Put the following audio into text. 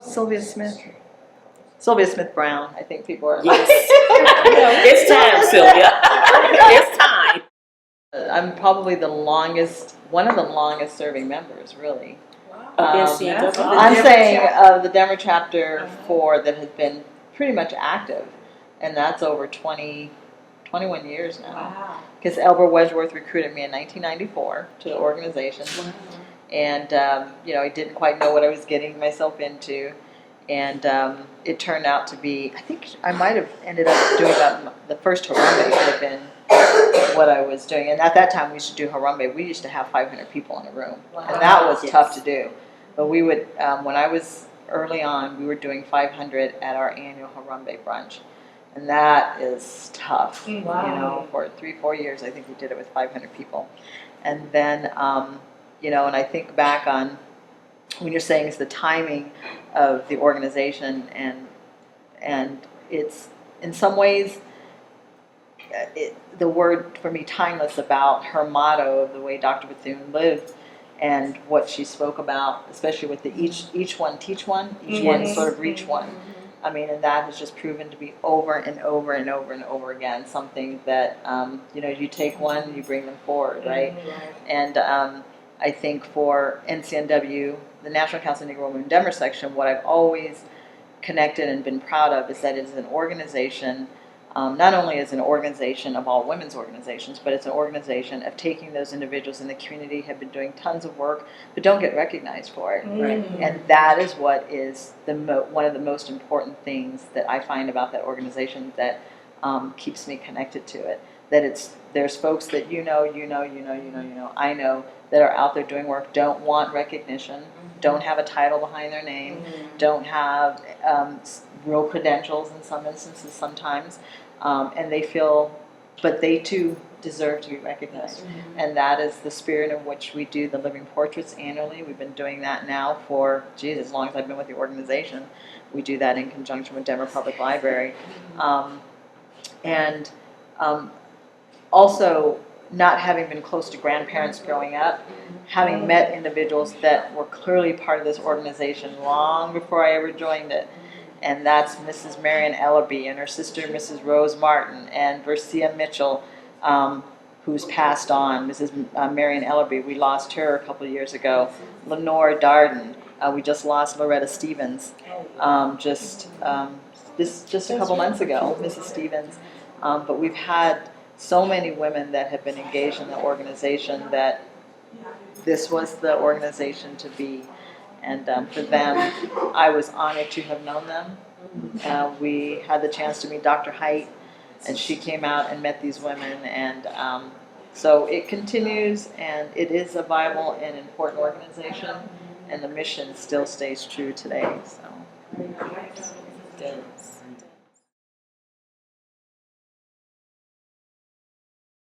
Sylvia Smith. Sylvia Smith Brown. I think people are. Yes. It's time, Sylvia. It's time. I'm probably one of the longest serving members, really. NCNW. I'm saying the Denver chapter 4 that has been pretty much active, and that's over 21 years now. Wow. Because Elbert Wedgeworth recruited me in 1994 to the organization, and I didn't quite know what I was getting myself into, and it turned out to be, I think I might have ended up doing the first Harambe would have been what I was doing, and at that time we used to do Harambe. We used to have 500 people in a room, and that was tough to do. But we would, when I was early on, we were doing 500 at our annual Harambe brunch. And that is tough, for 3-4 years, I think we did it with 500 people. And then, and I think back on when you're saying it's the timing of the organization, and it's, in some ways, the word for me, timeless, about her motto, the way Dr. Bethune lived, and what she spoke about, especially with the each one teach one, each one sort of reach one. I mean, and that has just proven to be over and over and over and over again something that, you take one, you bring them forward, right? And I think for NCNW, the National Council of Negro Women in Denver section, what I've always connected and been proud of is that it's an organization, not only as an organization of all women's organizations, but it's an organization of taking those individuals in the community, have been doing tons of work, but don't get recognized for it. And that is what is one of the most important things that I find about that organization that keeps me connected to it. That there's folks that I know that are out there doing work, don't want recognition, don't have a title behind their name, don't have real credentials in some instances sometimes. And they feel, but they too deserve to be recognized. And that is the spirit in which we do the living portraits annually. We've been doing that now for, as long as I've been with the organization. We do that in conjunction with Denver Public Library. Also, not having been close to grandparents growing up, having met individuals that were clearly part of this organization long before I ever joined it. And that's Mrs. Marion Ellerby and her sister, Mrs. Rose Martin, and Versia Mitchell, who's passed on. Mrs. Marion Ellerby, we lost her a couple of years ago. Lenore Darden, we just lost Loretta Stevens, just a couple months ago, Mrs. Stevens. But we've had so many women that have been engaged in the organization that this was the organization to be. And for them, I was honored to have known them. We had the chance to meet Dr. Height, and she came out and met these women. And so it continues, and it is a viable and important organization, and the mission still stays true today. So.